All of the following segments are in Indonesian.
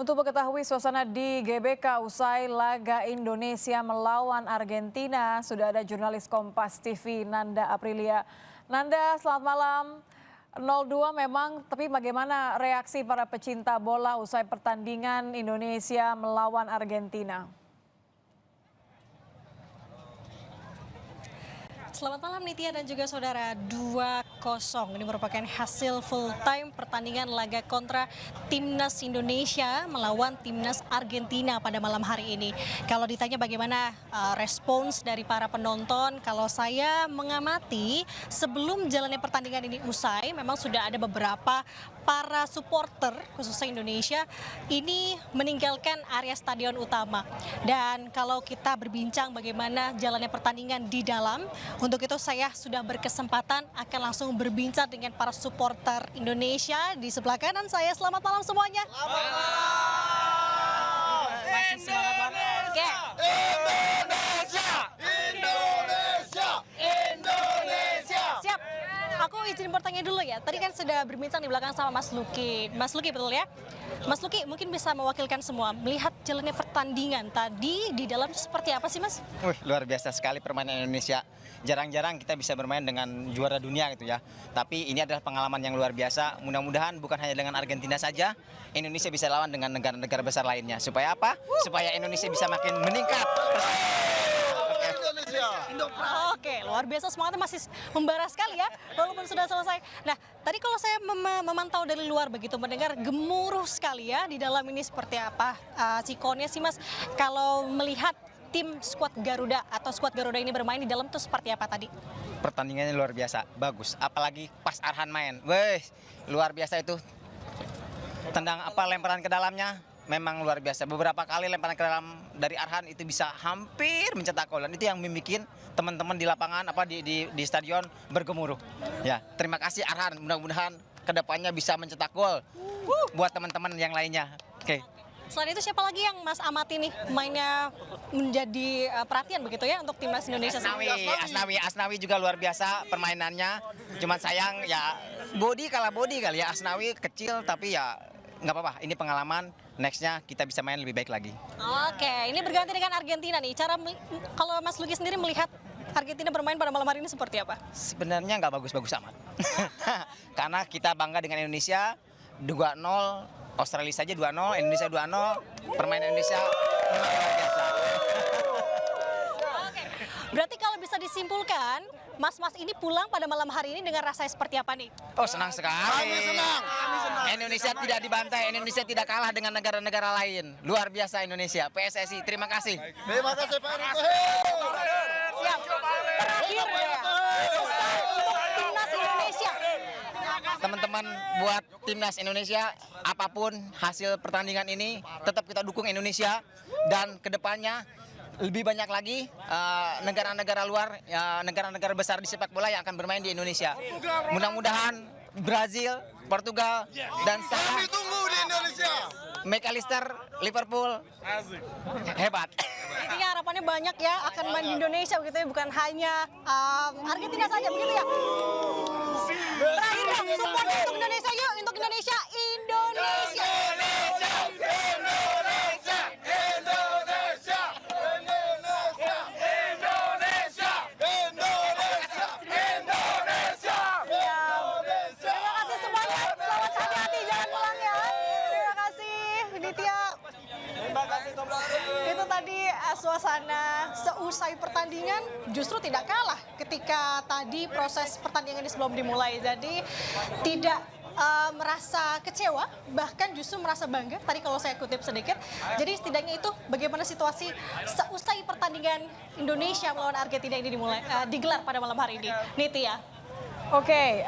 Untuk mengetahui suasana di GBK usai laga Indonesia melawan Argentina, sudah ada jurnalis Kompas TV Nanda Aprilia. Nanda, selamat malam. 0-2 memang, tapi bagaimana reaksi para pecinta bola usai pertandingan Indonesia melawan Argentina? Selamat malam Nitya dan juga saudara. 2-0 ini merupakan hasil full time pertandingan laga kontra Timnas Indonesia melawan Timnas Argentina pada malam hari ini. Kalau ditanya bagaimana respons dari para penonton, kalau saya mengamati sebelum jalannya pertandingan ini usai, memang sudah ada beberapa para supporter khususnya Indonesia ini meninggalkan area stadion utama. Dan kalau kita berbincang bagaimana jalannya pertandingan di dalam, untuk itu saya sudah berkesempatan akan langsung berbincang dengan para supporter Indonesia di sebelah kanan saya. Selamat malam semuanya. Selamat malam. Masih semangat banget. Oke. Indonesia! Indonesia! Indonesia! Siap. Aku izin bertanya dulu ya. Tadi kan sudah berbincang di belakang sama Mas Luki. Mas Luki betul ya? Mas Luki mungkin bisa mewakilkan semua. Melihat jalannya pertandingan tadi di dalam seperti apa sih Mas? Luar biasa sekali permainan Indonesia. Jarang-jarang kita bisa bermain dengan juara dunia gitu ya. Tapi ini adalah pengalaman yang luar biasa. Mudah-mudahan bukan hanya dengan Argentina saja, Indonesia bisa lawan dengan negara-negara besar lainnya. Supaya apa? Supaya Indonesia bisa makin meningkat. Oke, luar biasa, semangatnya masih membara sekali ya, walaupun sudah selesai. Nah, tadi kalau saya memantau dari luar begitu, mendengar gemuruh sekali ya di dalam ini seperti apa sikonnya sih Mas. Kalau melihat tim skuad Garuda atau skuad Garuda ini bermain di dalam tuh seperti apa tadi? Pertandingannya luar biasa, bagus. Apalagi pas Arhan main. Wih, luar biasa itu. Tendang lemparan ke dalamnya. Memang luar biasa. Beberapa kali lemparan ke dalam dari Arhan itu bisa hampir mencetak gol. Dan itu yang membuat teman-teman di lapangan di stadion bergemuruh. Ya, terima kasih Arhan. Mudah-mudahan kedepannya bisa mencetak gol buat teman-teman yang lainnya. Oke. Selain itu siapa lagi yang Mas amati nih mainnya menjadi perhatian begitu ya untuk timnas Indonesia? Asnawi juga luar biasa permainannya. Cuman sayang ya body kali ya. Asnawi kecil tapi ya nggak apa-apa. Ini pengalaman. Nextnya kita bisa main lebih baik lagi. Oke, ini berganti dengan Argentina nih. Kalau Mas Luki sendiri melihat Argentina bermain pada malam hari ini seperti apa? Sebenarnya nggak bagus-bagus amat. Karena kita bangga dengan Indonesia 2-0, Australia saja 2-0, Indonesia 2-0, permainan Indonesia luar biasa. Oke, berarti kalau bisa disimpulkan, Mas-mas ini pulang pada malam hari ini dengan rasa seperti apa nih? Oh, senang sekali. Kami senang. Indonesia tidak dibantai, Indonesia tidak kalah dengan negara-negara lain. Luar biasa Indonesia. PSSI, terima kasih. Terima kasih Pak Erick. Siap. Terakhir ya, pesan untuk timnas Indonesia. Teman-teman buat timnas Indonesia, apapun hasil pertandingan ini, tetap kita dukung Indonesia. Dan kedepannya lebih banyak lagi negara-negara luar, negara-negara besar di sepak bola yang akan bermain di Indonesia. Mudah-mudahan Brazil, Portugal, dan Kami tunggu di Indonesia. McAllister, Liverpool, hebat. Intinya harapannya banyak ya akan main di Indonesia begitu ya, bukan hanya Argentina saja begitu ya. Terakhir dong, support untuk Indonesia yuk, untuk Indonesia, Indonesia. Itu tadi suasana seusai pertandingan justru tidak kalah ketika tadi proses pertandingan ini sebelum dimulai. Jadi tidak merasa kecewa, bahkan justru merasa bangga. Tadi kalau saya kutip sedikit. Jadi setidaknya itu bagaimana situasi seusai pertandingan Indonesia melawan Argentina ini digelar pada malam hari ini. Nitya. Oke,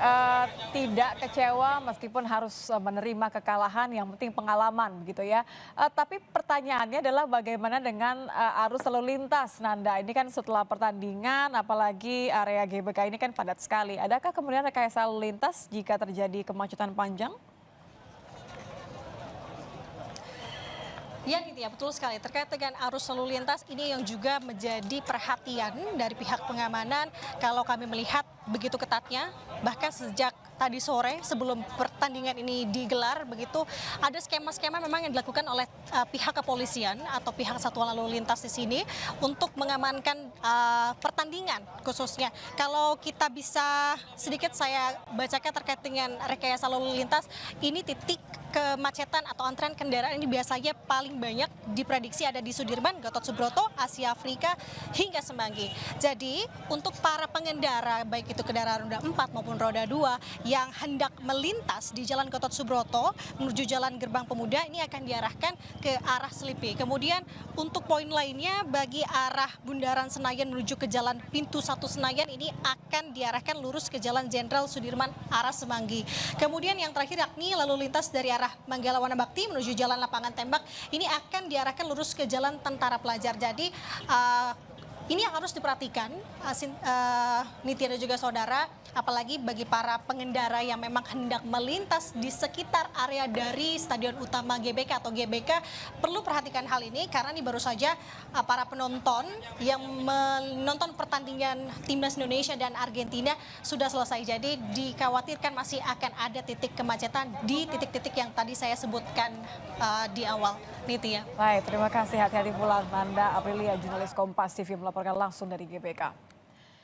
tidak kecewa meskipun harus menerima kekalahan, yang penting pengalaman begitu ya. Tapi pertanyaannya adalah bagaimana dengan arus lalu lintas, Nanda? Ini kan setelah pertandingan, apalagi area GBK ini kan padat sekali. Adakah kemudian rekayasa lalu lintas jika terjadi kemacetan panjang? Ya Nitya, betul sekali. Terkait dengan arus lalu lintas ini yang juga menjadi perhatian dari pihak pengamanan. Kalau kami melihat begitu ketatnya, bahkan sejak tadi sore sebelum pertandingan ini digelar begitu ada skema-skema memang yang dilakukan oleh pihak kepolisian atau pihak satuan lalu lintas di sini untuk mengamankan pertandingan khususnya. Kalau kita bisa sedikit saya bacakan terkait dengan rekayasa lalu lintas, ini titik kemacetan atau antrean kendaraan ini biasanya paling banyak diprediksi ada di Sudirman, Gatot Subroto, Asia Afrika, hingga Semanggi. Jadi untuk para pengendara baik itu kendaraan roda 4 maupun roda 2 yang hendak melintas di Jalan Gatot Subroto menuju Jalan Gerbang Pemuda ini akan diarahkan ke arah Selipi. Kemudian untuk poin lainnya bagi arah Bundaran Senayan menuju ke Jalan Pintu 1 Senayan ini akan diarahkan lurus ke Jalan Jenderal Sudirman arah Semanggi. Kemudian yang terakhir yakni lalu lintas dari arah Manggala Wana Bakti menuju Jalan Lapangan Tembak ini akan diarahkan lurus ke Jalan Tentara Pelajar. Jadi ini yang harus diperhatikan, Nitya dan juga saudara, apalagi bagi para pengendara yang memang hendak melintas di sekitar area dari Stadion Utama GBK atau GBK, perlu perhatikan hal ini karena ini baru saja para penonton yang menonton pertandingan Timnas Indonesia dan Argentina sudah selesai. Jadi dikhawatirkan masih akan ada titik kemacetan di titik-titik yang tadi saya sebutkan di awal. Nitya. Baik, terima kasih. Hati-hati pula Nanda Aprilia, jurnalis Kompas TV melaporkan langsung dari GBK.